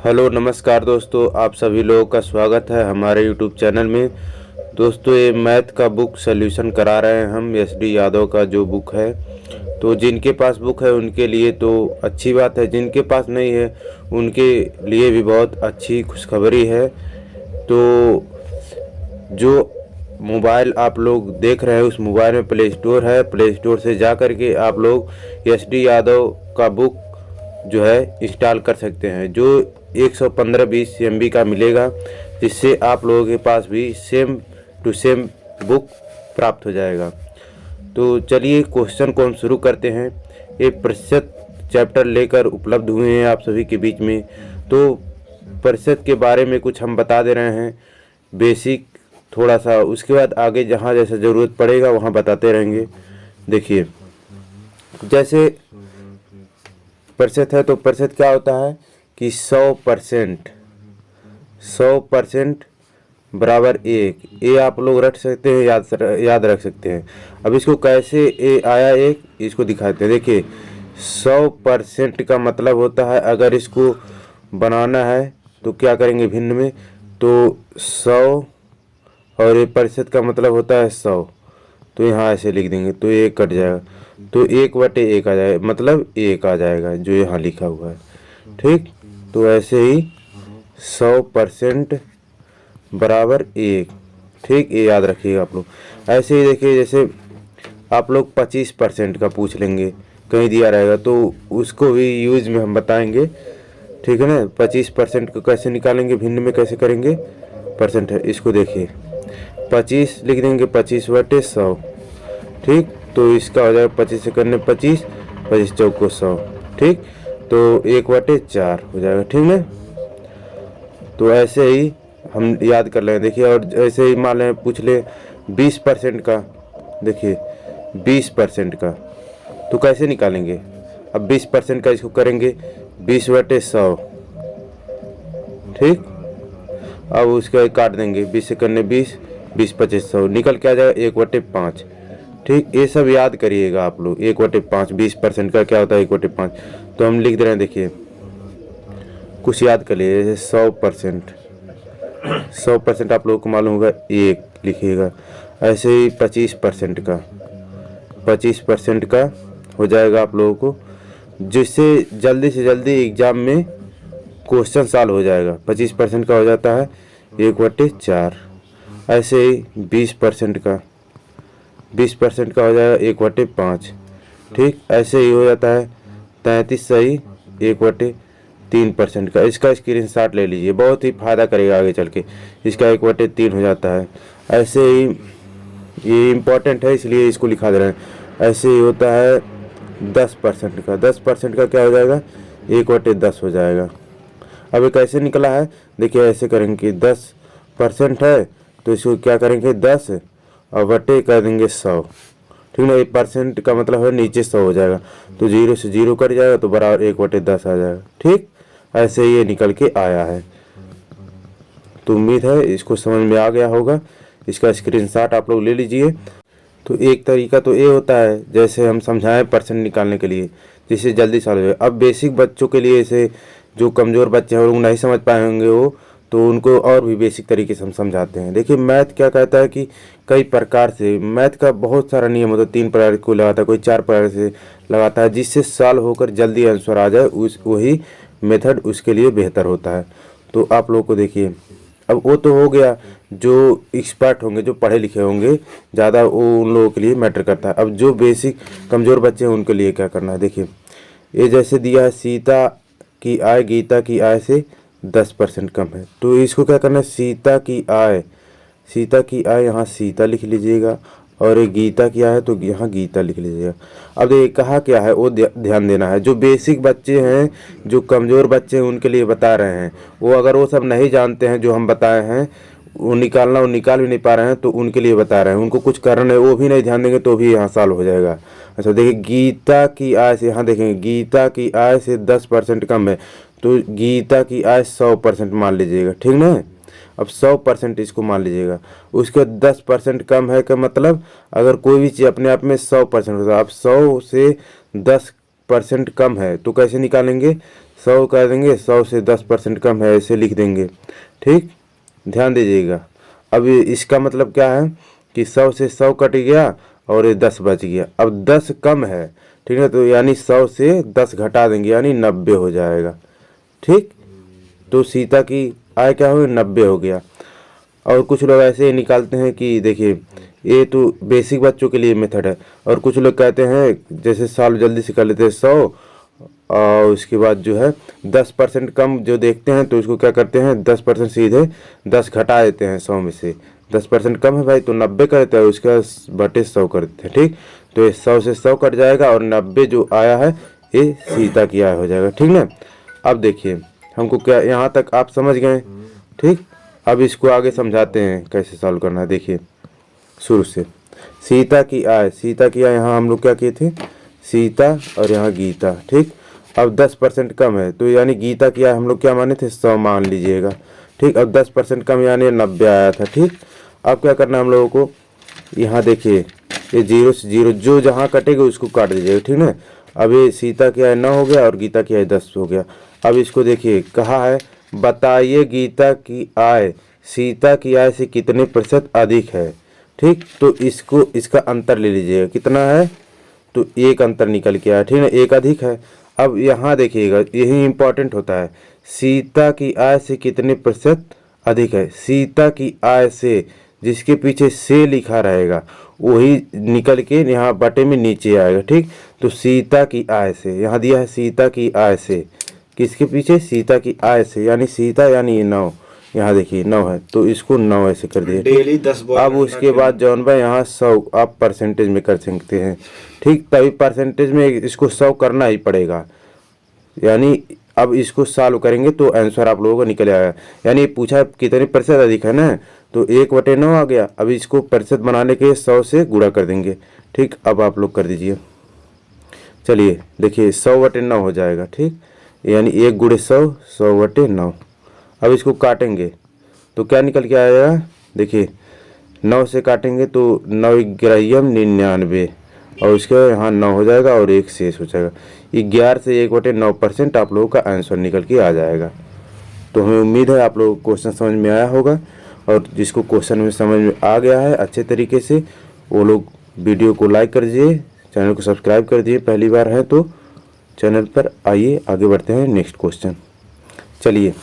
Hello नमस्कार दोस्तों, आप सभी लोगों का स्वागत है हमारे यूट्यूब चैनल में। दोस्तों, ये मैथ का बुक सॉल्यूशन करा रहे हैं हम, एस.डी. यादव का जो बुक है। तो जिनके पास बुक है उनके लिए तो अच्छी बात है, जिनके पास नहीं है उनके लिए भी बहुत अच्छी खुशखबरी है। तो जो मोबाइल आप लोग देख रहे हैं उस मोबाइल में प्ले स्टोर है, प्ले स्टोर से जा कर के आप लोग एस.डी. यादव का बुक जो है इंस्टॉल कर सकते हैं, जो 115-20 MB का मिलेगा, जिससे आप लोगों के पास भी सेम टू सेम बुक प्राप्त हो जाएगा। तो चलिए क्वेश्चन को हम शुरू करते हैं। ये प्रतिशत चैप्टर लेकर उपलब्ध हुए हैं आप सभी के बीच में। तो प्रतिशत के बारे में कुछ हम बता दे रहे हैं, बेसिक थोड़ा सा, उसके बाद आगे जहाँ जैसे ज़रूरत पड़ेगा वहाँ बताते रहेंगे। देखिए, जैसे प्रतिशत है तो प्रतिशत क्या होता है कि 100% बराबर 1। ये आप लोग रख सकते हैं, याद रख सकते हैं। अब इसको कैसे ए आया 1 इसको दिखाते हैं। देखिए, 100% का मतलब होता है, अगर इसको बनाना है तो क्या करेंगे भिन्न में, तो 100 और ये प्रतिशत का मतलब होता है 100, तो यहाँ ऐसे लिख देंगे तो ये कट जाएगा, तो 1/1 आ जाएगा, मतलब 1 आ जाएगा जो यहाँ लिखा हुआ है। ठीक, तो ऐसे ही 100% बराबर 1। ठीक, ये याद रखिएगा आप लोग। ऐसे ही देखिए, जैसे आप लोग 25% का पूछ लेंगे, कहीं दिया रहेगा तो उसको भी यूज में हम बताएंगे। ठीक है ना, 25% को कैसे निकालेंगे, भिन्न में कैसे करेंगे, परसेंट है। इसको देखिए, 25 लिख देंगे, 25/100। ठीक, तो इसका हो जाएगा 25 से करने 25, 25 चौको 100। ठीक, तो 1/4 हो जाएगा। ठीक है, तो ऐसे ही हम याद कर लें। देखिए, और ऐसे ही मान लें पूछ ले 20% का। देखिए, 20% का तो कैसे निकालेंगे। अब 20% का इसको करेंगे 20/100। ठीक, अब उसका काट देंगे, 20 से करने 20, 20/25 100, निकल के आ जाएगा 1/5। ठीक, ये सब याद करिएगा आप लोग। 1/5 20% का क्या होता है 1/5, तो हम लिख दे रहे हैं। देखिए, कुछ याद कर लिए, जैसे 100% आप लोगों को मालूम होगा 1 लिखिएगा। ऐसे ही 25% का हो जाएगा आप लोगों को, जिससे जल्दी से जल्दी एग्जाम में क्वेश्चन सॉल्व हो जाएगा। 25% का हो जाता है 1/4। ऐसे ही 20% का हो जाएगा 1/5। ठीक, ऐसे ही हो जाता है 33 सही 1/3% का। इसका स्क्रीनशॉट ले लीजिए, बहुत ही फायदा करेगा आगे चल के। इसका 1/3 हो जाता है। ऐसे ही ये इम्पोर्टेंट है इसलिए इसको लिखा दे रहे हैं। ऐसे ही होता है 10% का। 10% का क्या हो जाएगा 1/10 हो जाएगा। अब ये कैसे निकला है, देखिए ऐसे करेंगे, 10% है तो इसको क्या करेंगे 10 और बटे कर देंगे 100। ठीक ना, 1% का मतलब है नीचे 100 हो जाएगा, तो 0 से 0 कट जाएगा तो बराबर 1/10 आ जाएगा। ठीक, ऐसे ये निकल के आया है। तो उम्मीद है इसको समझ में आ गया होगा। इसका स्क्रीनशॉट आप लोग ले लीजिए। तो एक तरीका तो ये होता है, जैसे हम समझाएं परसेंट निकालने के लिए, जिससे जल्दी सॉल्व हो जाए। अब बेसिक बच्चों के लिए, जैसे जो कमज़ोर बच्चे हैं और नहीं समझ पाए होंगे वो, तो उनको और भी बेसिक तरीके से हम समझाते हैं। देखिए, मैथ क्या कहता है कि कई प्रकार से, मैथ का बहुत सारा नियम होता है। 3 प्रकार को लगाता है, कोई 4 प्रकार से लगाता है, जिससे सॉल्व होकर जल्दी आंसर आ जाए, वही मेथड उसके लिए बेहतर होता है। तो आप लोग को देखिए, अब वो तो हो गया जो एक्सपर्ट होंगे, जो पढ़े लिखे होंगे ज़्यादा, वो उन लोगों के लिए मैटर करता है। अब जो बेसिक कमज़ोर बच्चे हैं उनके लिए क्या करना है, देखिए ये जैसे दिया है, सीता की आय गीता की आय से 10% कम है, तो इसको क्या करना है, सीता की आय यहाँ सीता लिख लीजिएगा, और ये गीता की आय है तो यहाँ गीता लिख लीजिएगा। अब ये कहा क्या है वो ध्यान देना है। जो बेसिक बच्चे हैं, जो कमज़ोर बच्चे हैं, उनके लिए बता रहे हैं। वो अगर वो सब नहीं जानते हैं जो हम बताए हैं, वो निकाल भी नहीं पा रहे हैं, तो उनके लिए बता रहे हैं। उनको कुछ करना है, वो भी नहीं ध्यान देंगे तो भी यहाँ सॉल्व हो जाएगा। अच्छा देखिए, गीता की आय से, यहाँ देखेंगे गीता की आय से 10% कम है, तो गीता की आय 100% मान लीजिएगा। ठीक ना, अब 100% इसको मान लीजिएगा। उसके 10% कम है का मतलब, अगर कोई भी चीज़ अपने आप में 100% होता है, अब 100 से 10% कम है तो कैसे निकालेंगे, 100 कह देंगे, 100 से 10% कम है ऐसे लिख देंगे। ठीक, ध्यान दीजिएगा। अब इसका मतलब क्या है कि 100 से 100 कट गया और ये 10 बच गया। अब 10 कम है, ठीक है, तो यानी 100 से 10 घटा देंगे यानी 90 हो जाएगा। ठीक, तो सीता की आय क्या हुई, 90 हो गया। और कुछ लोग ऐसे ही निकालते हैं कि देखिए ये तो बेसिक बच्चों के लिए मेथड है, और कुछ लोग कहते हैं जैसे सॉल्व जल्दी से कर लेते हैं 100 और उसके बाद जो है 10% कम जो देखते हैं तो इसको क्या करते हैं 10% सीधे 10 घटा देते हैं 100 में से। 10% कम है भाई तो 90 कर देता है, उसका बटे 100 कर देते हैं। ठीक, तो ये 100 से 100 कट जाएगा और 90 जो आया है ये सीता की आय हो जाएगा। ठीक ना, अब देखिए हमको क्या यहाँ तक आप समझ गए। ठीक, अब इसको आगे समझाते हैं कैसे सॉल्व करना है। देखिए शुरू से सीता की आय, सीता की आय यहाँ हम लोग क्या किए थे, सीता और यहाँ गीता। ठीक, अब 10% कम है तो यानी गीता की आय हम लोग क्या माने थे, 100 मान लीजिएगा। ठीक, अब 10% कम यानी 90 आया था। ठीक, अब क्या करना है हम लोगों को, यहाँ देखिए ये 0 से 0 जो जहाँ कटेगा उसको काट दीजिएगा। ठीक ना, अब ये सीता की आय 9 हो गया और गीता की आय 10 हो गया। अब इसको देखिए कहा है बताइए गीता की आय सीता की आय से कितने प्रतिशत अधिक है। ठीक, तो इसको इसका अंतर ले लीजिएगा कितना है, तो एक अंतर निकल के आया। ठीक है, एक अधिक है। अब यहाँ देखिएगा यही इम्पोर्टेंट होता है, सीता की आय से कितने प्रतिशत अधिक है। सीता की आय से जिसके पीछे से लिखा रहेगा वही निकल के यहाँ बटे में नीचे आएगा। ठीक, तो सीता की आय से यहाँ दिया है सीता की आय से, किसके पीछे, सीता की आय से, यानी सीता यानी ये 9, यहाँ देखिए 9 है तो इसको 9 ऐसे कर दिए। Daily 10 ball. अब उसके बाद जौन भाई यहाँ 100 आप परसेंटेज में कर सकते हैं। ठीक, तभी परसेंटेज में इसको 100 करना ही पड़ेगा, यानी अब इसको सॉल्व करेंगे तो आंसर आप लोगों को निकल आएगा। यानी पूछा है कितने प्रतिशत अधिक है ना, तो 1/9 आ गया। अब इसको प्रतिशत बनाने के 100 से गुणा कर देंगे। ठीक, अब आप लोग कर दीजिए। चलिए देखिए 100/9 हो जाएगा। ठीक, यानी 1 × 100 100/9। अब इसको काटेंगे तो क्या निकल के आएगा, देखिए 9 से काटेंगे तो 9 ग्राह्यम 99 और उसके यहाँ 9 हो जाएगा और 1 शेष हो जाएगा। 11 से 1/9% आप लोगों का आंसर निकल के आ जाएगा। तो हमें उम्मीद है आप लोगों को क्वेश्चन समझ में आया होगा, और जिसको क्वेश्चन में समझ में आ गया है अच्छे तरीके से वो लोग वीडियो को लाइक कर दीजिए, चैनल को सब्सक्राइब कर दीजिए, पहली बार है तो चैनल पर आइए। आगे बढ़ते हैं नेक्स्ट क्वेश्चन। चलिए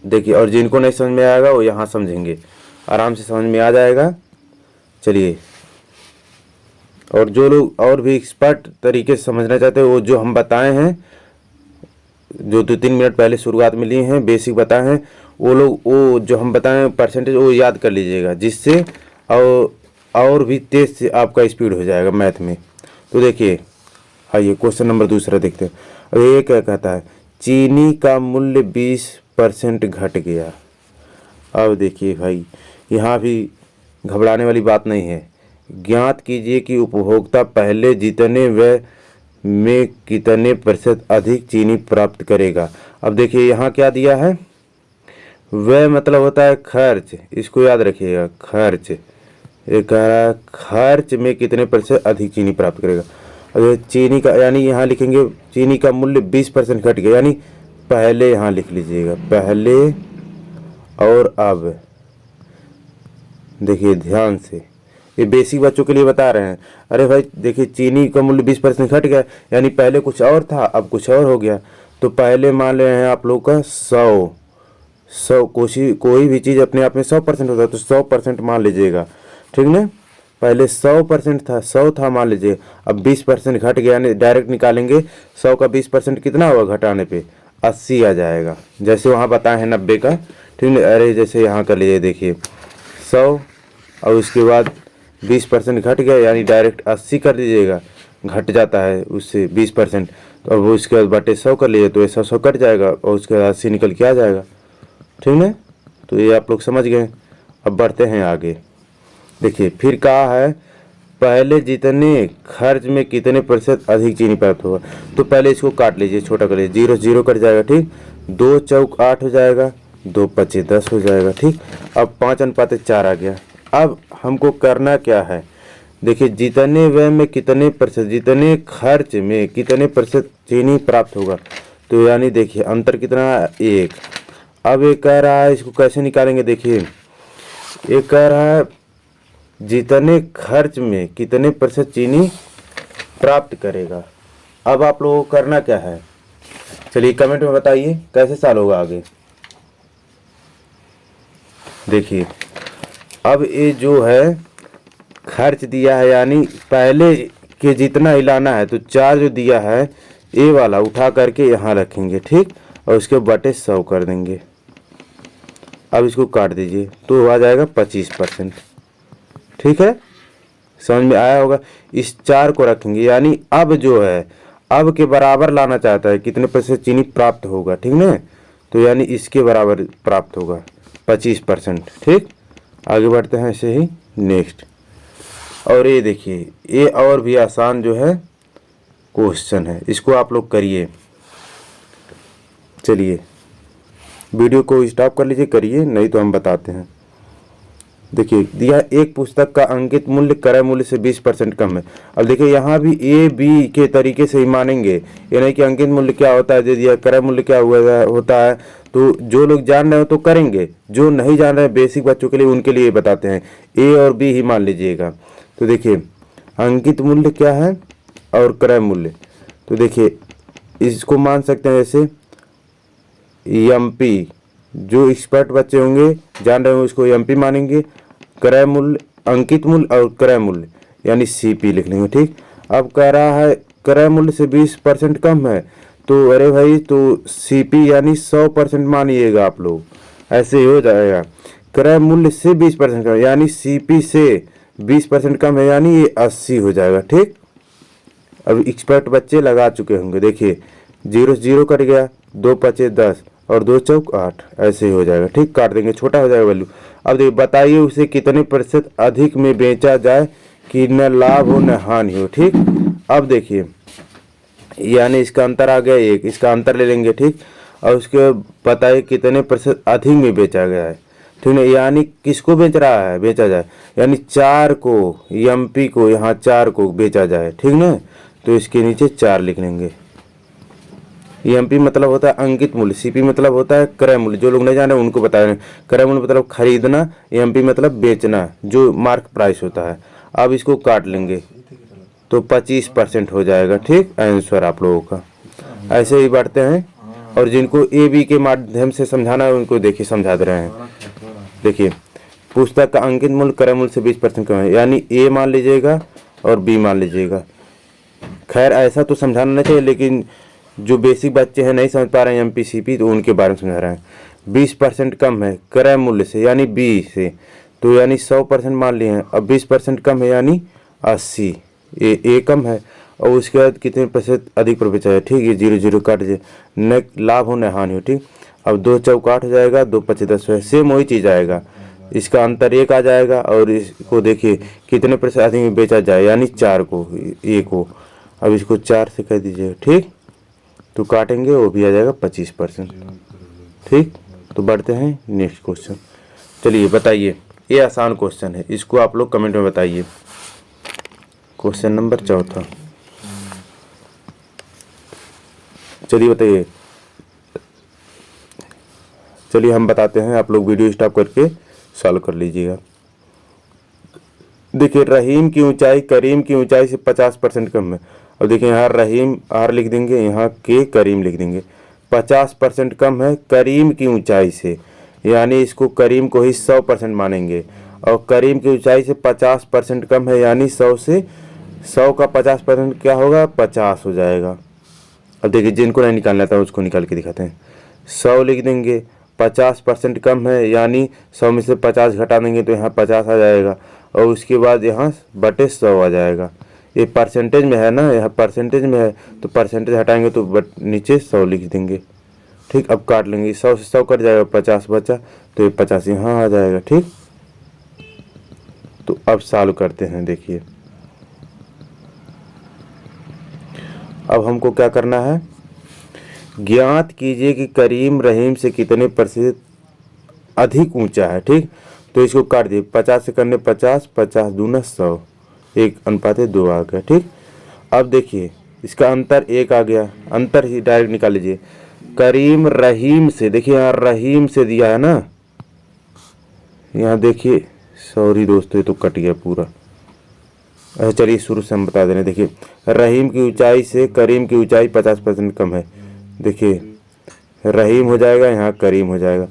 देखिए, और जिनको नहीं समझ में आएगा वो यहाँ समझेंगे, आराम से समझ में आ जाएगा। चलिए, और जो लोग और भी एक्सपर्ट तरीके से समझना चाहते हैं वो जो हम बताए हैं, जो 2-3 मिनट पहले शुरुआत में लिए हैं बेसिक बताए हैं, वो लोग वो जो हम बताए परसेंटेज वो याद कर लीजिएगा, जिससे और भी तेज से आपका स्पीड हो जाएगा मैथ में। तो देखिए आइए क्वेश्चन नंबर दूसरा देखते हैं। अब ये क्या कहता है, चीनी का मूल्य 20% घट गया। अब देखिए भाई यहाँ भी घबराने वाली बात नहीं है। ज्ञात कीजिए कि उपभोक्ता पहले जितने व्यय में कितने प्रतिशत अधिक चीनी प्राप्त करेगा। अब देखिए यहाँ क्या दिया है, व्यय मतलब होता है खर्च, इसको याद रखिएगा, खर्च। ये कह रहा है खर्च में कितने प्रतिशत अधिक चीनी प्राप्त करेगा। अगर चीनी का यानी यहाँ लिखेंगे चीनी का मूल्य 20% घट गया, यानी पहले यहाँ लिख लीजिएगा, पहले और अब। देखिए ध्यान से, ये बेसिक बच्चों के लिए बता रहे हैं। अरे भाई देखिए चीनी का मूल्य 20% घट गया, यानी पहले कुछ और था अब कुछ और हो गया। तो पहले मान रहे हैं आप लोग का 100 कोई भी चीज़ अपने आप में 100% होता है तो 100% मान लीजिएगा। ठीक ना, पहले 100% था, 100 था मान लीजिए, अब 20% घट गया, यानी डायरेक्ट निकालेंगे 100 का 20% कितना होगा घटाने पे, 80 आ जाएगा। जैसे वहाँ बताए हैं 90 का। ठीक है, अरे जैसे यहाँ कर लीजिए, देखिए 100 और उसके बाद 20% घट गया, यानी डायरेक्ट 80 कर दीजिएगा, घट जाता है उससे 20%, और वो उसके बाद बटे 100 कर लीजिए तो ऐसा 100 कट जाएगा और उसके बाद 80 निकल के आ जाएगा। ठीक है, तो ये आप लोग समझ गए। अब बढ़ते हैं आगे। देखिए फिर कहा है पहले जितने खर्च में कितने प्रतिशत अधिक चीनी प्राप्त होगा। तो पहले इसको काट लीजिए, छोटा कर लीजिए, 0 0 कट जाएगा। ठीक, 2 चौक 8 हो जाएगा, 2 पचे 10 हो जाएगा। ठीक, अब 5:4 आ गया। अब हमको करना क्या है, देखिए जितने व्यय में कितने प्रतिशत, जितने खर्च में कितने प्रतिशत चीनी प्राप्त होगा, तो यानी देखिए अंतर कितना है, 1। अब ये कह रहा है इसको कैसे निकालेंगे, देखिए ये कह रहा है जितने खर्च में कितने प्रतिशत चीनी प्राप्त करेगा। अब आप लोगों को करना क्या है, चलिए कमेंट में बताइए कैसे सॉल्व होगा आगे। देखिए अब ये जो है खर्च दिया है, यानी पहले के जितना हिलाना है, तो 4 जो दिया है ये वाला उठा करके यहाँ रखेंगे, ठीक, और उसके बटे 100 कर देंगे। अब इसको काट दीजिए तो आ जाएगा 25%। ठीक है, समझ में आया होगा। इस 4 को रखेंगे, यानी अब जो है अब के बराबर लाना चाहता है, कितने प्रतिशत चीनी प्राप्त होगा, ठीक ना, तो यानी इसके बराबर प्राप्त होगा 25%। ठीक, आगे बढ़ते हैं ऐसे ही नेक्स्ट। और ये देखिए ये और भी आसान जो है क्वेश्चन है, इसको आप लोग करिए। चलिए वीडियो को स्टॉप कर लीजिए, करिए, नहीं तो हम बताते हैं। देखिए दिया एक पुस्तक का अंकित मूल्य क्रय मूल्य से 20% कम है। अब देखिए यहाँ भी ए बी के तरीके से ही मानेंगे, ये नहीं कि अंकित मूल्य क्या होता है दे दिया, क्रय मूल्य क्या होता है। तो जो लोग जान रहे हो तो करेंगे, जो नहीं जान रहे बेसिक बच्चों के लिए उनके लिए बताते हैं, ए और बी ही मान लीजिएगा। तो देखिए अंकित मूल्य क्या है और क्रय मूल्य, तो देखिए इसको मान सकते हैं जैसे एमपी, जो एक्सपर्ट बच्चे होंगे जान रहे हो उसको एमपी मानेंगे। क्रय मूल्य अंकित मूल्य और क्रय मूल्य यानी सीपी लिख लेंगे। ठीक, अब कह रहा है क्रय मूल्य से 20% कम है, तो अरे भाई तो सीपी यानी 100% मानिएगा आप लोग, ऐसे ही हो जाएगा। क्रय मूल्य से 20% कम यानी सीपी से 20% कम है, यानी ये 80 हो जाएगा। ठीक, अब एक्सपर्ट बच्चे लगा चुके होंगे। देखिए 0 से 0 कट गया, 2 पचे 10 और 2 चौक 8, ऐसे ही हो जाएगा। ठीक, काट देंगे, छोटा हो जाएगा वैल्यू। अब देखिए बताइए उसे कितने प्रतिशत अधिक में बेचा जाए कि न लाभ हो न हानि हो। ठीक, अब देखिए यानी इसका अंतर आ गया 1, इसका अंतर ले लेंगे। ठीक, और उसके बताइए कितने प्रतिशत अधिक में बेचा गया है। ठीक है, यानी किसको बेच रहा है, बेचा जाए, यानी 4 को एमपी को यहाँ 4 को बेचा जाए। ठीक ना, तो इसके नीचे 4 लिख लेंगे। एमपी मतलब होता है अंकित मूल्य, सीपी मतलब होता है क्रय मूल्य। जो लोग नहीं जाने उनको बता रहे हैं, क्रय मूल्य मतलब खरीदना, एमपी मतलब बेचना, जो मार्क प्राइस होता है। अब इसको काट लेंगे तो 25% हो जाएगा। ठीक, आंसर आप लोगों का। ऐसे ही बढ़ते हैं, और जिनको ए बी के माध्यम से समझाना है उनको देखिए समझा दे रहे हैं। देखिए पुस्तक का अंकित मूल्य क्रय मूल्य से 20% कम है, यानी ए मान लीजिएगा और बी मान लीजिएगा। खैर ऐसा तो समझाना नहीं चाहिए, लेकिन जो बेसिक बच्चे हैं नहीं समझ पा रहे हैं एमपी सीपी, तो उनके बारे में समझा रहे हैं। 20% कम है क्रय मूल्य से यानी बी से, तो यानी 100% मान लिए हैं। अब 20% कम है यानी 80, ए कम है, और उसके बाद कितने प्रतिशत अधिक पर बेचा है। ठीक है, 0 0 काट दीजिए, न लाभ हो न हानि हो। ठीक, अब 2 चौक 8 हो जाएगा, 2 पचे 10 है, सेम वही चीज़ आएगा। इसका अंतर 1 आ जाएगा, और इसको देखिए कितने प्रतिशत अधिक में बेचा जाए, यानी 4 को, ए को। अब इसको 4 से कह दीजिए। ठीक, तो काटेंगे वो भी आ जाएगा 25%। ठीक, तो बढ़ते हैं नेक्स्ट क्वेश्चन। चलिए बताइए, ये आसान क्वेश्चन है, इसको आप लोग कमेंट में बताइए। Question number 4। चलिए बताइए, चलिए हम बताते हैं, आप लोग वीडियो स्टॉप करके सॉल्व कर लीजिएगा। देखिए रहीम की ऊंचाई करीम की ऊंचाई से 50% कम है। अब देखिए यहाँ रहीम आर लिख देंगे, यहाँ के करीम लिख देंगे। 50% कम है करीम की ऊंचाई से, यानी इसको करीम को ही 100% मानेंगे, और करीम की ऊंचाई से 50% कम है, यानी 100 से 100 का 50% क्या होगा, 50 हो जाएगा। अब देखिए जिनको नहीं निकालना था उसको निकाल के दिखाते हैं। 100 लिख देंगे, 50% कम है, यानी 100 में से 50 घटा देंगे तो यहाँ 50 आ जाएगा, और उसके बाद यहाँ बटे 100 आ जाएगा। ये परसेंटेज में है ना, यहाँ परसेंटेज में है, तो परसेंटेज हटाएंगे तो नीचे 100 लिख देंगे। ठीक, अब काट लेंगे, 100 से 100 कट जाएगा, 50 बचा, तो ये 50 यहाँ आ जाएगा। ठीक, तो अब सॉल्व करते हैं। देखिए अब हमको क्या करना है, ज्ञात कीजिए कि करीम रहीम से कितने प्रतिशत अधिक ऊंचा है। ठीक, तो इसको काट दिए, 50 से करने 50, 50 दूना 100, 1:2 आ गया। ठीक, अब देखिए इसका अंतर 1 आ गया, अंतर ही डायरेक्ट निकाल लीजिए। करीम रहीम से, देखिए यहाँ रहीम से दिया है ना, यहाँ देखिए, सॉरी दोस्तों ये तो कट गया पूरा। अच्छा चलिए शुरू से हम बता दे रहे हैं। देखिए रहीम की ऊंचाई से करीम की ऊंचाई 50% कम है। देखिए रहीम हो जाएगा, यहाँ करीम हो जाएगा।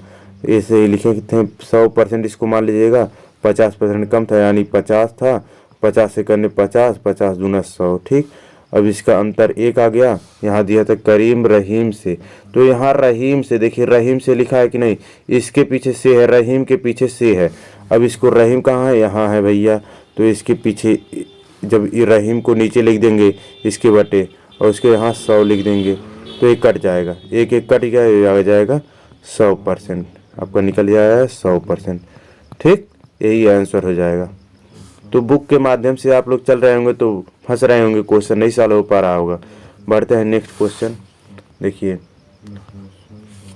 ऐसे ही लिखे थे 100%, इसको मान लीजिएगा 50% कम था, यानी 50 था, 50 से करने 50, 50 दूना 100, ठीक। अब इसका अंतर 1 आ गया। यहाँ दिया था करीम रहीम से, तो यहाँ रहीम से, देखिए रहीम से लिखा है कि नहीं, इसके पीछे से है, रहीम के पीछे से है। अब इसको रहीम कहाँ है, यहाँ है भैया, तो इसके पीछे जब ये रहीम को नीचे लिख देंगे इसके बटे, और उसके यहाँ 100 लिख देंगे, तो ये कट जाएगा, एक एक कट गया, ये आ जाएगा 100%, आपका निकल जाएगा 100%, ठीक। यही आंसर हो जाएगा। तो बुक के माध्यम से आप लोग चल रहे होंगे तो फंस रहे होंगे, क्वेश्चन नहीं सॉल्व हो पा रहा होगा। बढ़ते हैं नेक्स्ट क्वेश्चन, देखिए।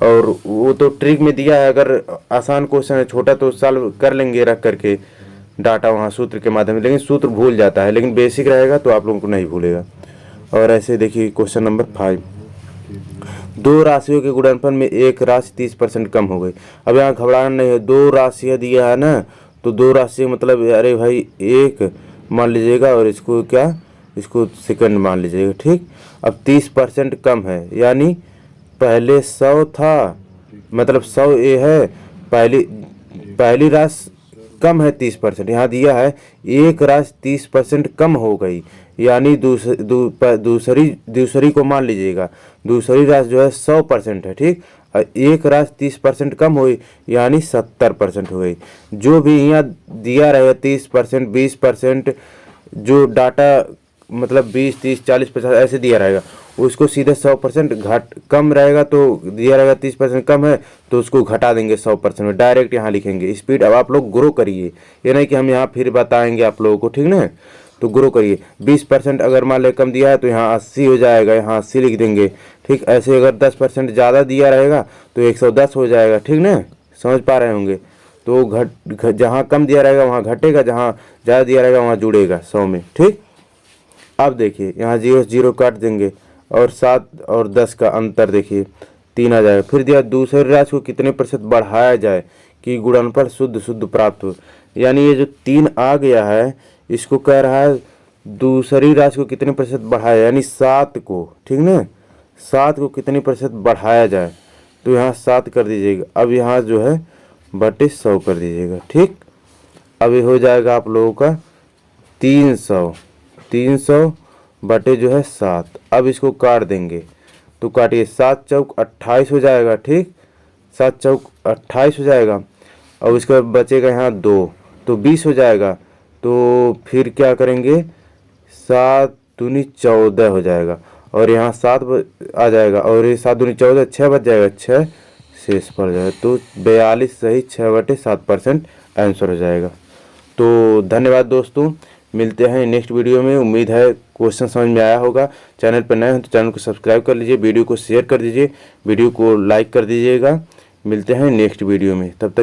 और वो तो ट्रिक में दिया है, अगर आसान क्वेश्चन है छोटा तो सॉल्व कर लेंगे रख करके डाटा वहाँ सूत्र के माध्यम से, लेकिन सूत्र भूल जाता है, लेकिन बेसिक रहेगा तो आप लोगों को नहीं भूलेगा। और ऐसे देखिए क्वेश्चन नंबर 5, 2 राशियों के गुणनफल में एक राशि 30% कम हो गई। अब यहाँ घबराना नहीं है, 2 राशियाँ दिया है ना, तो 2 राशि मतलब अरे भाई 1 मान लीजिएगा और इसको क्या, इसको सेकंड मान लीजिएगा, ठीक। अब 30% कम है, यानी पहले 100 था, मतलब 100 ये है, पहली राशि कम है 30%, यहाँ दिया है एक राशि 30% कम हो गई, यानी दूसरी को मान लीजिएगा, दूसरी राशि जो है 100% है, ठीक। एक राशि 30% कम हुई, यानी 70% हो गई। जो भी यहाँ दिया रहेगा 30%, 20%, जो डाटा मतलब 20, 30, 40, 50 ऐसे दिया रहेगा, उसको सीधे 100% घट कम रहेगा, तो दिया रहेगा 30% कम है तो उसको घटा देंगे 100% में, डायरेक्ट यहाँ लिखेंगे स्पीड। अब आप लोग ग्रो करिए, ये नहीं कि हम यहाँ फिर बताएंगे आप लोगों को, ठीक ना। तो ग्रो करिए। 20% अगर मान ले कम दिया है तो यहाँ 80 हो जाएगा, यहाँ 80 लिख देंगे, ठीक। ऐसे अगर 10% ज़्यादा दिया रहेगा तो 110 हो जाएगा, ठीक ना, समझ पा रहे होंगे। तो जहाँ कम दिया रहेगा वहाँ घटेगा, जहाँ ज़्यादा दिया रहेगा वहाँ जुड़ेगा 100 में, ठीक। अब देखिए यहाँ 0 0 काट देंगे, और 7 और 10 का अंतर देखिए 3 आ जाएगा। फिर दिया दूसरी राशि को कितने प्रतिशत बढ़ाया जाए कि गुणनफल शुद्ध प्राप्त हो, यानी ये जो 3 आ गया है, इसको कह रहा है दूसरी राशि को कितने प्रतिशत बढ़ाया, यानी 7 को, ठीक ना, 7 को कितने प्रतिशत बढ़ाया जाए, तो यहाँ 7 कर दीजिएगा। अब यहाँ जो है बटे 100 कर दीजिएगा, ठीक। अब ये हो जाएगा आप लोगों का 300 बटे जो है 7। अब इसको काट देंगे, तो काटिए, 7 चौक 28 हो जाएगा, ठीक, 7 चौक 28 हो जाएगा। और इसका बचेगा यहाँ 2, तो 20 हो जाएगा। तो फिर क्या करेंगे, 7 दूनी 14 हो जाएगा, और यहाँ 7 आ जाएगा, और ये 7 दूनी 14, 6 बच जाएगा, 6 शेष पड़ जाएगा, तो 42 सही 6/7% आंसर हो जाएगा। तो धन्यवाद दोस्तों, मिलते हैं नेक्स्ट वीडियो में। उम्मीद है क्वेश्चन समझ में आया होगा। चैनल पर नए हैं तो चैनल को सब्सक्राइब कर लीजिए, वीडियो को शेयर कर दीजिए, वीडियो को लाइक कर दीजिएगा। मिलते हैं नेक्स्ट वीडियो में, तब तक